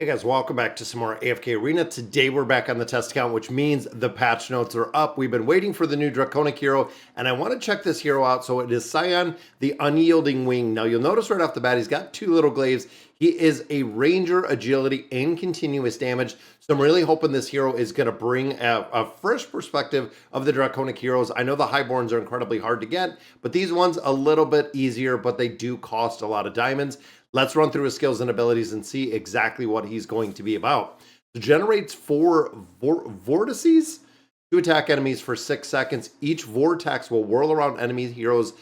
Hey guys, welcome back to some more AFK Arena. Today we're back on the test account, which means the patch notes are up. We've been waiting for the new Draconic hero, and I want to check this hero out. So it is Sion, the Unyielding Wing. Now you'll notice right off the bat, he's got two little glaives. He is a Ranger, agility, and continuous damage. So I'm really hoping this hero is going to bring a fresh perspective of the Draconic heroes. I know the Highborns are incredibly hard to get, but these ones a little bit easier, but they do cost a lot of diamonds. Let's run through his skills and abilities and see exactly what he's going to be about. It generates 4 vortices to attack enemies for 6 seconds. Each vortex will whirl around enemy heroes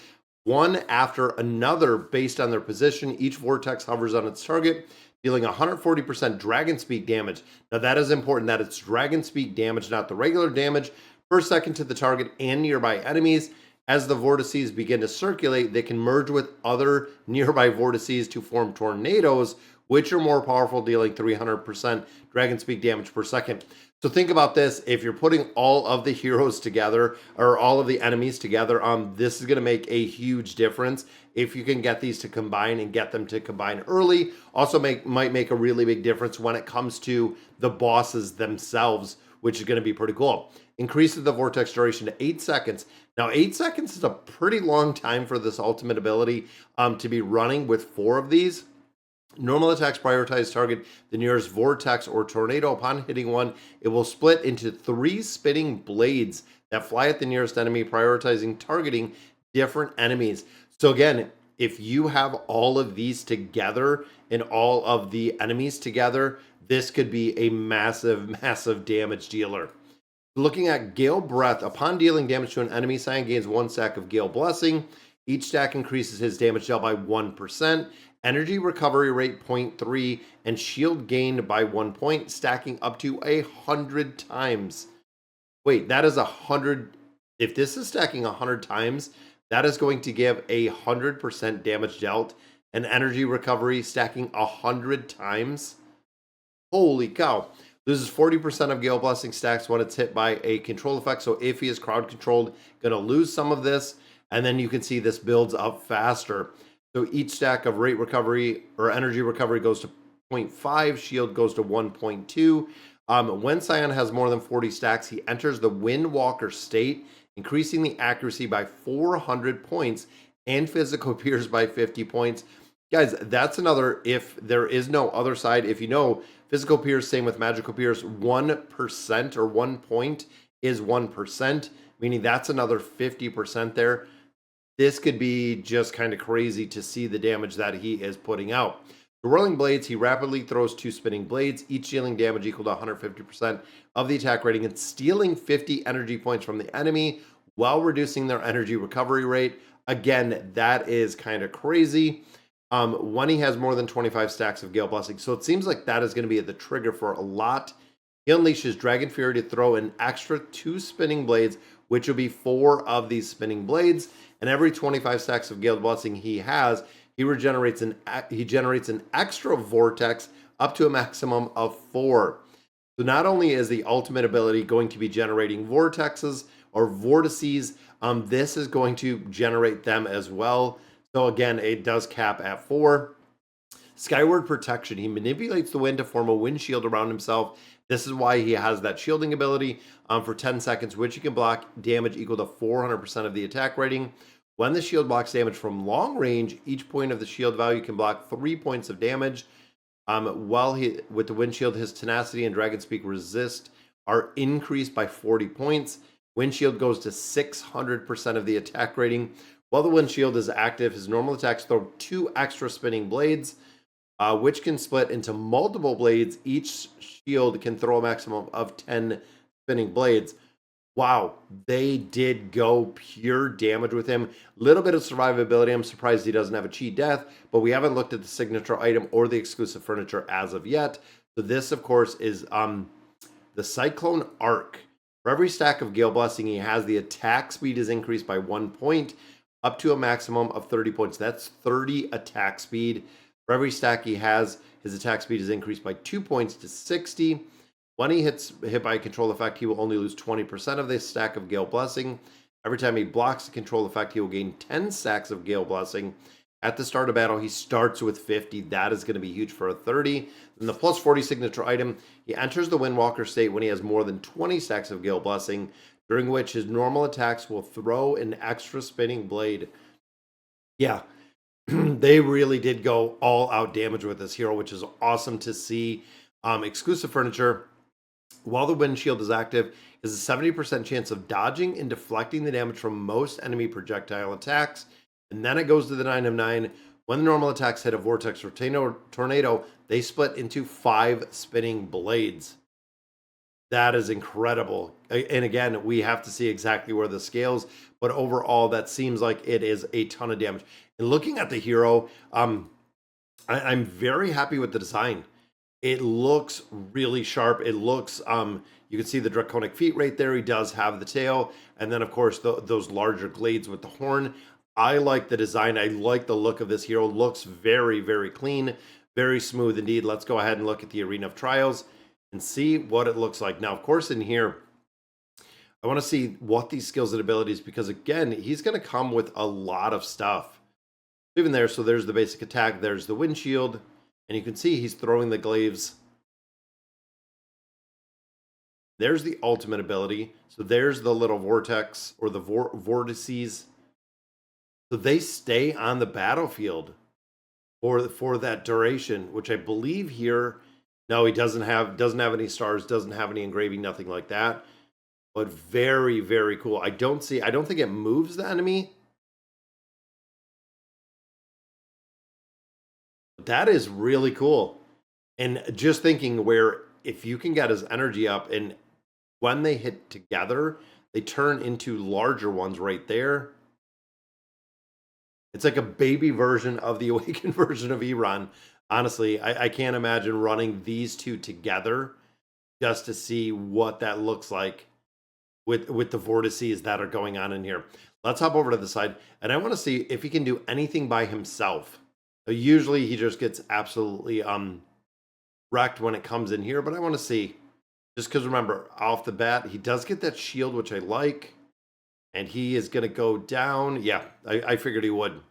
one after another based on their position. Each vortex hovers on its target, dealing 140% dragon speed damage. Now that is important that it's dragon speed damage, not the regular damage, per second to the target and nearby enemies. As the vortices begin to circulate, they can merge with other nearby vortices to form tornadoes, which are more powerful, dealing 300% dragon speed damage per second. So think about this. If you're putting all of the heroes together, or all of the enemies together, this is going to make a huge difference. If you can get these to combine and get them to combine early, also might make a really big difference when it comes to the bosses themselves, which is going to be pretty cool. Increases the vortex duration to 8 seconds. Now, 8 seconds is a pretty long time for this ultimate ability to be running with 4 of these. Normal attacks prioritize target the nearest vortex or tornado. Upon hitting one, it will split into 3 spinning blades that fly at the nearest enemy, prioritizing targeting different enemies. So again, if you have all of these together and all of the enemies together, this could be a massive, massive damage dealer. Looking at Gale Breath, upon dealing damage to an enemy, Sion gains 1 stack of Gale Blessing. Each stack increases his damage dealt by 1%, energy recovery rate 0.3, and shield gained by 1 point, stacking up to 100 times. Wait, that is 100. If this is stacking 100 times, that is going to give 100% damage dealt and energy recovery stacking 100 times. Holy cow. Loses 40% of Gale Blessing stacks when it's hit by a control effect. So if he is crowd controlled, going to lose some of this. And then you can see this builds up faster. So each stack of rate recovery or energy recovery goes to 0.5. Shield goes to 1.2. When Sion has more than 40 stacks, he enters the Windwalker state, increasing the accuracy by 400 points and physical appears by 50 points. Guys, that's another, if there is no other side, if you know, physical appears, same with magical appears, 1% or 1 point is 1%, meaning that's another 50% there. This could be just kind of crazy to see the damage that he is putting out. The Whirling Blades, he rapidly throws 2 spinning blades, each dealing damage equal to 150% of the attack rating and stealing 50 energy points from the enemy while reducing their energy recovery rate. Again, that is kind of crazy. When he has more than 25 stacks of Gale Blessing. So it seems like that is going to be the trigger for a lot. He unleashes Dragon Fury to throw an extra 2 spinning blades, which will be 4 of these spinning blades. And every 25 stacks of Gale Blessing he has, he generates an extra vortex up to a maximum of 4. So not only is the ultimate ability going to be generating vortexes or vortices, this is going to generate them as well. So again, it does cap at 4. Skyward Protection. He manipulates the wind to form a wind shield around himself. This is why he has that shielding ability for 10 seconds, which he can block damage equal to 400% of the attack rating. When the shield blocks damage from long range, each point of the shield value can block 3 points of damage. With the wind shield, his tenacity and dragon speak resist are increased by 40 points. Wind shield goes to 600% of the attack rating. While the wind shield is active, his normal attacks throw 2 extra spinning blades, which can split into multiple blades. Each shield can throw a maximum of 10 spinning blades. Wow, they did go pure damage with him. Little bit of survivability. I'm surprised he doesn't have a cheat death, but we haven't looked at the signature item or the exclusive furniture as of yet. So this, of course, is the Cyclone Arc. For every stack of Gale Blessing he has, the attack speed is increased by 1 point, up to a maximum of 30 points. That's 30 attack speed. For every stack he has, his attack speed is increased by 2 points to 60. When he hit by a control effect, he will only lose 20% of this stack of Gale Blessing. Every time he blocks the control effect, he will gain 10 stacks of Gale Blessing. At the start of battle, he starts with 50. That is going to be huge for a 30. Then the plus 40 signature item, he enters the Windwalker state when he has more than 20 stacks of Gale Blessing, during which his normal attacks will throw an extra spinning blade. Yeah, they really did go all out damage with this hero, which is awesome to see. Exclusive furniture, while the windshield is active, is a 70% chance of dodging and deflecting the damage from most enemy projectile attacks. And then it goes to the 9 of 9. When the normal attacks hit a vortex or tornado, they split into 5 spinning blades. That is incredible. And again, we have to see exactly where the scales, but overall, that seems like it is a ton of damage. And looking at the hero, I'm very happy with the design. It looks really sharp. It looks, you can see the draconic feet right there. He does have the tail. And then, of course, those larger glades with the horn. I like the design. I like the look of this hero. Looks very, very clean, very smooth indeed. Let's go ahead and look at the Arena of Trials and see what it looks like. Now, of course, in here, I want to see what these skills and abilities, because again, he's going to come with a lot of stuff. Even there, so there's the basic attack, there's the windshield, and you can see he's throwing the glaives. There's the ultimate ability. So there's the little vortex or the vortices. So they stay on the battlefield for that duration, which I believe here. No, he doesn't have any stars, doesn't have any engraving, nothing like that. But very, very cool. I don't think it moves the enemy. That is really cool. And just thinking where if you can get his energy up, and when they hit together, they turn into larger ones right there. It's like a baby version of the awakened version of Iran. Honestly, I can't imagine running these two together just to see what that looks like with the vortices that are going on in here. Let's hop over to the side, and I want to see if he can do anything by himself. Usually he just gets absolutely wrecked when it comes in here, but I want to see, just because remember, off the bat, he does get that shield, which I like, and he is going to go down. Yeah, I figured he would.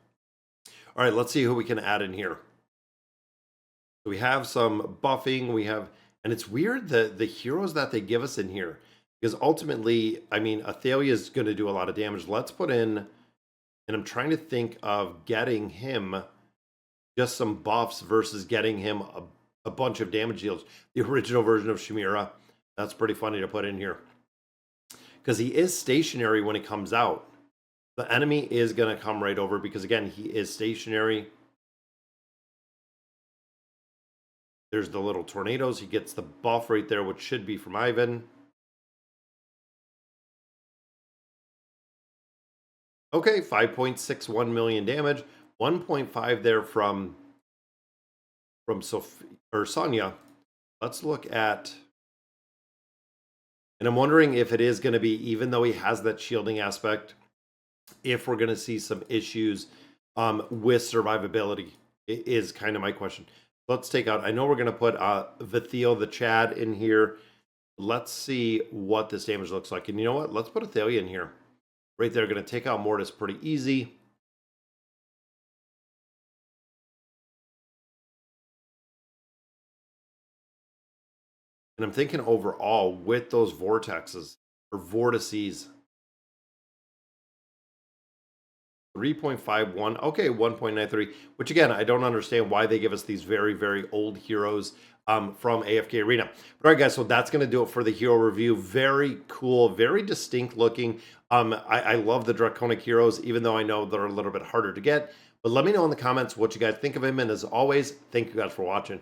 All right, let's see who we can add in here. So we have some buffing, we have, and it's weird the heroes that they give us in here, because ultimately, I mean, Athalia is going to do a lot of damage. Let's put in, and I'm trying to think of getting him just some buffs versus getting him a bunch of damage deals. The original version of Shimira, that's pretty funny to put in here, because he is stationary when he comes out. The enemy is going to come right over because, again, he is stationary. There's the little tornadoes. He gets the buff right there, which should be from Ivan. Okay, 5.61 million damage. 1.5 there from Sonya. Let's look at, and I'm wondering if it is going to be, even though he has that shielding aspect, if we're going to see some issues with survivability. It is kind of my question. Let's take out, I know we're going to put Vithiel the Chad in here. Let's see what this damage looks like. And you know what? Let's put Athalia in here. Right there, going to take out Mortis pretty easy. And I'm thinking overall with those vortexes or vortices, 3.51, okay, 1.93, which again, I don't understand why they give us these very, very old heroes from AFK Arena. But all right, guys, so that's going to do it for the hero review. Very cool, very distinct looking. I love the Draconic heroes, even though I know they're a little bit harder to get. But let me know in the comments what you guys think of him. And as always, thank you guys for watching.